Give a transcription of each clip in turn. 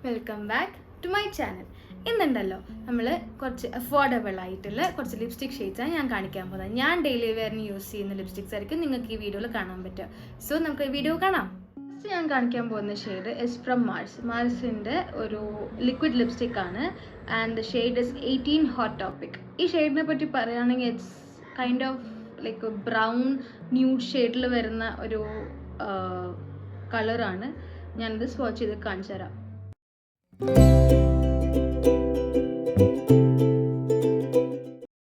Welcome back to my channel. ഇന്നുണ്ടല്ലോ നമ്മൾ കുറച്ച് അഫോർഡബിൾ ആയിട്ടുള്ള കുറച്ച് ലിപ്സ്റ്റിക് ഷെയ്ഡ്സാണ് ഞാൻ കാണിക്കാൻ പോകുന്നത്. ഞാൻ ഡെയിലി വെയറിന് യൂസ് ചെയ്യുന്ന ലിപ്സ്റ്റിക്സ് ആയിരിക്കും നിങ്ങൾക്ക് ഈ വീഡിയോയിൽ കാണാൻ പറ്റുക. സോ നമുക്ക് വീഡിയോ കാണാം. ഫസ്റ്റ് ഞാൻ കാണിക്കാൻ പോകുന്ന ഷെയ്ഡ് ഇസ് ഫ്രം മാർസിൻ്റെ ഒരു ലിക്വിഡ് ലിപ്സ്റ്റിക് ആണ്. And the shade is 18 hot topic. ഈ ഷെയ്ഡിനെ പറ്റി പറയുകയാണെങ്കിൽ it's kind of like brown nude ഷെയ്ഡിൽ വരുന്ന ഒരു കളറാണ്. ഞാനിത് സ്വാച്ച് ചെയ്ത് കാണിച്ചു തരാം.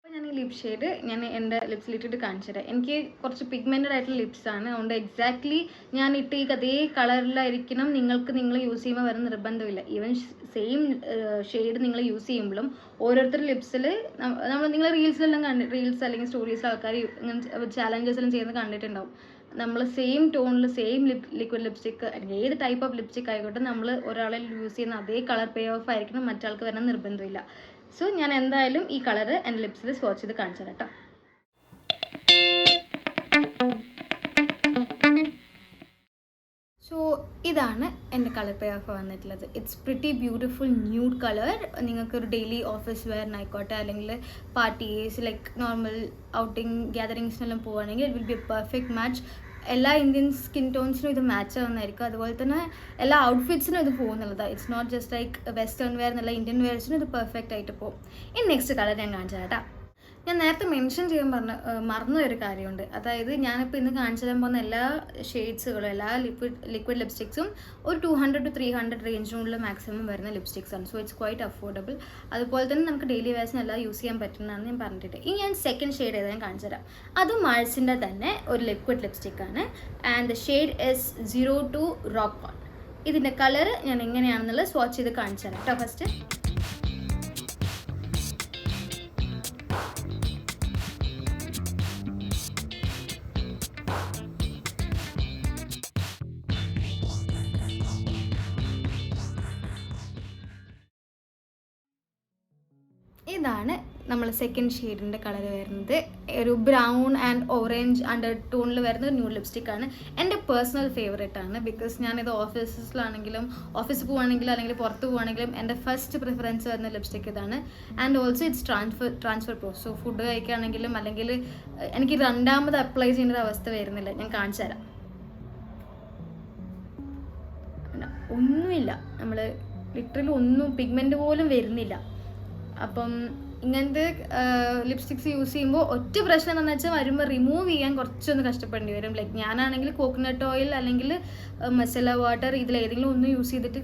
അപ്പോൾ ഞാൻ ഈ ലിപ് ഷെയ്ഡ് ഞാൻ എൻ്റെ ലിപ്സിൽ ഇട്ടിട്ട് കാണിച്ചു തരാം. എനിക്ക് കുറച്ച് പിഗ്മെൻറ്റഡ് ആയിട്ടുള്ള ലിപ്സാണ്, അതുകൊണ്ട് എക്സാക്ട്ലി ഞാൻ ഇട്ട് ഈ അതേ കളറിലായിരിക്കണം നിങ്ങൾ യൂസ് ചെയ്യുമ്പോൾ വരുന്ന നിർബന്ധമില്ല. ഈവൻ സെയിം ഷെയ്ഡ് നിങ്ങൾ യൂസ് ചെയ്യുമ്പോഴും ഓരോരുത്തരുടെ ലിപ്സിൽ നിങ്ങൾ റീൽസ് അല്ലെങ്കിൽ സ്റ്റോറീസിൽ ആൾക്കാർ ഇങ്ങനെ ചാലഞ്ചസ് എല്ലാം ചെയ്യുന്നത് കണ്ടിട്ടുണ്ടാവും. നമ്മൾ സെയിം ടോണിൽ സെയിം ലിക്വിഡ് ലിപ്സ്റ്റിക്ക് അല്ലെങ്കിൽ ഏത് ടൈപ്പ് ഓഫ് ലിപ്സ്റ്റിക് ആയിക്കോട്ടെ നമ്മൾ ഒരാളെ യൂസ് ചെയ്യുന്ന അതേ കളർ പേ ഓഫ് ആയിരിക്കണം മറ്റാൾക്ക് വരാൻ നിർബന്ധമില്ല. സോ ഞാൻ എന്തായാലും ഈ കളറ് എൻ്റെ ലിപ്സിൽ സ്വാച്ച് ചെയ്ത് കാണിച്ചു തരാം കേട്ടോ. സോ ഇതാണ് എൻ്റെ കളർ പേ ഓഫ് വന്നിട്ടുള്ളത്. It's pretty beautiful nude colour. നിങ്ങൾക്കൊരു ഡെയിലി ഓഫീസ് വെയറിനായിക്കോട്ടെ അല്ലെങ്കിൽ പാർട്ടീസ് ലൈക്ക് നോർമൽ ഔട്ടിങ് ഗ്യാതറിങ്സിനെല്ലാം പോവുകയാണെങ്കിൽ it will be a perfect match. എല്ലാ ഇന്ത്യൻ സ്കിൻ ടോൺസിനും ഇത് മാച്ച് ആവുന്നതായിരിക്കും. അതുപോലെ തന്നെ എല്ലാ ഔട്ട്ഫിറ്റ്സിനും ഇത് പോകുന്നുള്ളതാണ്. It's not just like western wear എന്നുള്ള ഇന്ത്യൻ വെയർസിനും ഇത് പെർഫെക്റ്റ് ആയിട്ട് പോകും. ഇനി നെക്സ്റ്റ് കളർ ഞാൻ കാണിച്ചു തരാം. ഞാൻ നേരത്തെ മെൻഷൻ ചെയ്യാൻ മറന്നൊരു കാര്യമുണ്ട്. അതായത് ഞാനിപ്പോൾ ഇന്ന് കാണിച്ചു തരാൻ പോകുന്ന എല്ലാ ഷെയ്ഡ്സുകളും എല്ലാ ലിക്വിഡ് ലിപ്സ്റ്റിക്സും ഒരു 200 to 300 റേഞ്ചിനുള്ള മാക്സിമം വരുന്ന ലിപ്സ്റ്റിക്സ് ആണ്. So it's quite affordable. അതുപോലെ തന്നെ നമുക്ക് ഡെയിലി വെയർസിന് എല്ലാം യൂസ് ചെയ്യാൻ പറ്റുന്നതാണ് ഞാൻ പറഞ്ഞിട്ട്. ഇനി ഞാൻ സെക്കൻഡ് ഷെയ്ഡ് ഏതാ ഞാൻ കാണിച്ചു തരാം. അത് മാൾസിൻ്റെ തന്നെ ഒരു ലിക്വിഡ് ലിപ്സ്റ്റിക് ആണ്. And the shade is 02 rock on. ഇതിൻ്റെ കളർ ഞാൻ എങ്ങനെയാണെന്നുള്ളത് സ്വാച്ച് ചെയ്ത് കാണിച്ചു തരാം കേട്ടോ. ഫസ്റ്റ് ഇതാണ് നമ്മൾ സെക്കൻഡ് ഷെയ്ഡിൻ്റെ കളർ വരുന്നത്. ഒരു ബ്രൗൺ ആൻഡ് ഓറഞ്ച് അണ്ടർ ടോണിൽ വരുന്ന ഒരു ന്യൂ ലിപ്സ്റ്റിക് ആണ്. എൻ്റെ പേഴ്സണൽ ഫേവറേറ്റ് ആണ്. ബിക്കോസ് ഞാനിത് ഓഫീസിലാണെങ്കിലും ഓഫീസിൽ പോവുകയാണെങ്കിലും അല്ലെങ്കിൽ പുറത്ത് പോവുകയാണെങ്കിലും എൻ്റെ ഫസ്റ്റ് പ്രിഫറൻസ് വരുന്ന ലിപ്സ്റ്റിക് ഇതാണ്. And also it's transfer proof. So food കഴിക്കുകയാണെങ്കിലും അല്ലെങ്കിൽ എനിക്ക് രണ്ടാമത് അപ്ലൈ ചെയ്യേണ്ട ഒരു അവസ്ഥ വരുന്നില്ല. ഞാൻ കാണിച്ചു തരാം. ഒന്നുമില്ല, നമ്മൾ ലിറ്ററലി ഒന്നും പിഗ്മെൻറ്റ് പോലും വരുന്നില്ല. അപ്പം ഇങ്ങനത്തെ ലിപ്സ്റ്റിക്സ് യൂസ് ചെയ്യുമ്പോൾ ഒറ്റ പ്രശ്നം എന്താണെന്ന് വെച്ചാൽ വരുമ്പോൾ റിമൂവ് ചെയ്യാൻ കുറച്ചൊന്ന് കഷ്ടപ്പെടേണ്ടി വരും. ലൈക്ക് ഞാനാണെങ്കിൽ കോക്കനട്ട് ഓയിൽ അല്ലെങ്കിൽ മസാല വാട്ടർ ഇതിലേതെങ്കിലും ഒന്ന് യൂസ് ചെയ്തിട്ട്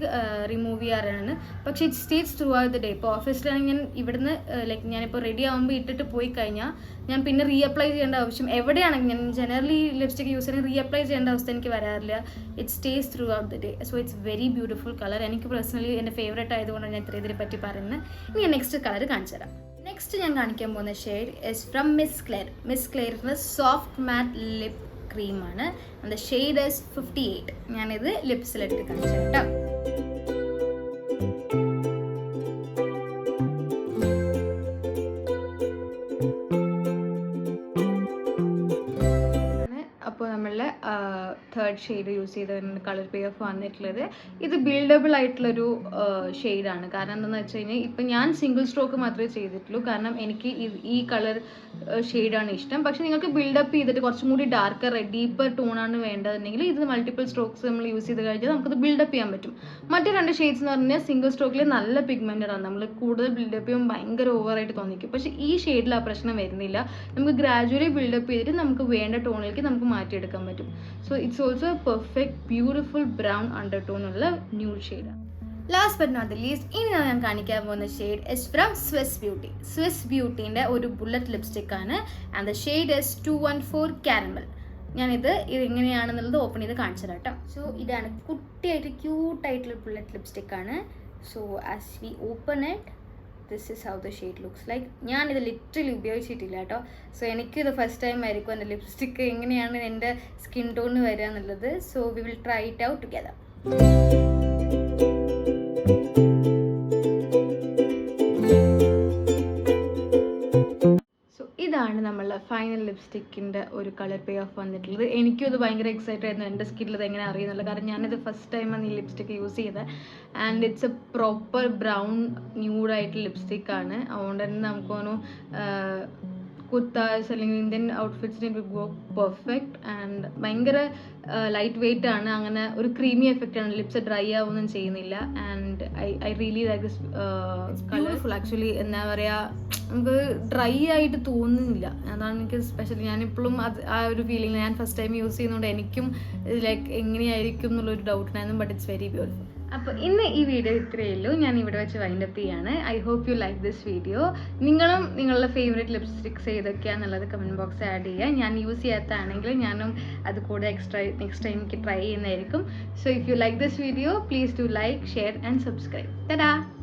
റിമൂവ് ചെയ്യാറാണ്. പക്ഷേ it stays throughout the day. ഇപ്പോൾ ഓഫീസിലാണെങ്കിൽ ഞാൻ ഇവിടുന്ന് ലൈക്ക് ഞാനിപ്പോൾ റെഡി ആകുമ്പോൾ ഇട്ടിട്ട് പോയി കഴിഞ്ഞാൽ ഞാൻ പിന്നെ റീഅപ്ലൈ ചെയ്യേണ്ട ആവശ്യം എവിടെയാണെങ്കിൽ ഞാൻ ജനറലി ലിപ്സ്റ്റിക് യൂസ് ചെയ്യുന്നത് റീഅപ്ലൈ ചെയ്യേണ്ട അവസ്ഥ എനിക്ക് വരാറില്ല. It stays throughout the day. So it's very beautiful colour. എനിക്ക് പേഴ്സണലി എൻ്റെ ഫേവറേറ്റ് ആയതുകൊണ്ടാണ് ഞാൻ ഇതിനെ പറ്റി പറയുന്നത്. ഇനി ഞാൻ നെക്സ്റ്റ് കളർ കാണിച്ചു തരാം. നെക്സ്റ്റ് ഞാൻ കാണിക്കാൻ പോകുന്ന shade is from Miss Claire. Miss ക്ലെയറിൻ്റെ സോഫ്റ്റ് മാറ്റ് ലിപ് ക്രീമാണ്. The shade is 58. ഞാനിത് ലിപ്സിലെടുത്ത് കാണിച്ചു കേട്ടോ. അപ്പോൾ നമ്മളുടെ തേർഡ് ഷെയ്ഡ് യൂസ് ചെയ്ത് കളർ പേ ഓഫ് വന്നിട്ടുള്ളത് ഇത് ബിൽഡബിൾ ആയിട്ടുള്ളൊരു ഷെയ്ഡാണ്. കാരണം എന്താണെന്ന് വെച്ച് കഴിഞ്ഞാൽ ഇപ്പം ഞാൻ സിംഗിൾ സ്ട്രോക്ക് മാത്രമേ ചെയ്തിട്ടുള്ളൂ. കാരണം എനിക്ക് ഈ കളർ ഷെയ്ഡാണ് ഇഷ്ടം. പക്ഷേ നിങ്ങൾക്ക് ബിൽഡപ്പ് ചെയ്തിട്ട് കുറച്ചും കൂടി ഡാർക്കർ ഡീപ്പർ ടോണാണ് വേണ്ടതെങ്കിൽ ഇത് മൾട്ടിപ്പിൾ സ്ട്രോക്സ് നമ്മൾ യൂസ് ചെയ്ത് കഴിഞ്ഞാൽ നമുക്കത് ബിൽഡപ്പ് ചെയ്യാൻ പറ്റും. മറ്റു രണ്ട് ഷെയ്ഡ്സ് എന്ന് പറഞ്ഞാൽ സിംഗിൾ സ്ട്രോക്കിൽ നല്ല പിഗ്മെൻറ്റഡ് ആണ്. നമ്മൾ കൂടുതൽ ബിൽഡപ്പ് ചെയ്യുമ്പോൾ ഭയങ്കര ഓവറായിട്ട് തോന്നിക്കും. പക്ഷേ ഈ ഷെയ്ഡിൽ ആ പ്രശ്നം വരുന്നില്ല. നമുക്ക് ഗ്രാജുവലി ബിൽഡപ്പ് ചെയ്തിട്ട് നമുക്ക് വേണ്ട ടോണിലേക്ക് നമുക്ക് മാറ്റിയെടുക്കാൻ പറ്റും. So it's also perfect beautiful brown under ടോണുള്ള ന്യൂഡ് ഷെയ്ഡാണ്. Last but not the least ഇനി ഞാൻ കാണിക്കാൻ പോകുന്ന shade is from Swiss beauty. സ്വിസ് ബ്യൂട്ടീൻ്റെ ഒരു ബുള്ളറ്റ് ലിപ്സ്റ്റിക് ആണ്. And the shade is 214 caramel. ഞാനിത് എങ്ങനെയാണെന്നുള്ളത് ഓപ്പൺ ചെയ്ത് കാണിച്ചു തരാം കേട്ടോ. സോ ഇതാണ് കുട്ടിയായിട്ട് ക്യൂട്ടായിട്ടുള്ള ബുള്ളറ്റ് ലിപ്സ്റ്റിക് ആണ്. So as we open it this is how the shade looks like. ഞാനിത് ലിറ്ററലി ഉപയോഗിച്ചിട്ടില്ല കേട്ടോ. സോ എനിക്കിത് ഫസ്റ്റ് ടൈം ആയിരിക്കും എൻ്റെ ലിപ്സ്റ്റിക്ക് എങ്ങനെയാണ് എൻ്റെ സ്കിൻ ടോണിന് വരിക എന്നുള്ളത്. So we will try it out together. So ഇതാണ് നമ്മളുടെ ഫൈനൽ ലിപ്സ്റ്റിക്കിൻ്റെ ഒരു കളർ പേ ഓഫ് വന്നിട്ടുള്ളത്. എനിക്കും അത് ഭയങ്കര എക്സൈറ്റഡ് ആയിരുന്നു എൻ്റെ സ്കിന്നിൽ എങ്ങനെ അറിയുന്നില്ല, കാരണം ഞാനിത് ഫസ്റ്റ് ടൈമാണ് ഈ ലിപ്സ്റ്റിക്ക് യൂസ് ചെയ്തത്. And it's a proper brown ന്യൂഡായിട്ട് ലിപ്സ്റ്റിക്കാണ്. അതുകൊണ്ട് തന്നെ നമുക്കൊന്ന് കുർത്താസ് അല്ലെങ്കിൽ ഇന്ത്യൻ ഔട്ട്ഫിറ്റ്സിന് ഇറ്റ് ഗോ പെർഫെക്റ്റ്. ആൻഡ് ഭയങ്കര ലൈറ്റ് വെയിറ്റ് ആണ്, അങ്ങനെ ഒരു ക്രീമി എഫക്റ്റ് ആണ്, ലിപ്സ് ഡ്രൈ ആവുകയൊന്നും ചെയ്യുന്നില്ല. And I really like this colourful. Actually എന്താ പറയുക, നമുക്ക് ഡ്രൈ ആയിട്ട് തോന്നുന്നില്ല, അതാണ് എനിക്ക് സ്പെഷ്യലി. ഞാനിപ്പോഴും ആ ഒരു ഫീലിംഗ്, ഞാൻ ഫസ്റ്റ് ടൈം യൂസ് ചെയ്യുന്നതുകൊണ്ട് എനിക്കും ലൈക്ക് എങ്ങനെയായിരിക്കും എന്നുള്ളൊരു ഡൗട്ടുണ്ടായിരുന്നു. But it's very beautiful. അപ്പോൾ ഇന്ന് ഈ വീഡിയോ ഇത്രയേ ഉള്ളൂ. ഞാൻ ഇവിടെ വെച്ച് വൈൻഡപ്പ് ചെയ്യാണ്. I hope you like this video. നിങ്ങളും നിങ്ങളുടെ ഫേവറേറ്റ് ലിപ്സ്റ്റിക്സ് ഏതൊക്കെയാണെന്നുള്ളത് കമൻറ്റ് ബോക്സിൽ ആഡ് ചെയ്യുക. ഞാൻ യൂസ് ചെയ്യാത്തതാണെങ്കിൽ ഞാനും അത് കൂടെ എക്സ്ട്രാ നെക്സ്റ്റ് ടൈം എനിക്ക് ട്രൈ ചെയ്യുന്നതായിരിക്കും. So if you like this video, please do like, share and subscribe. Ta-da!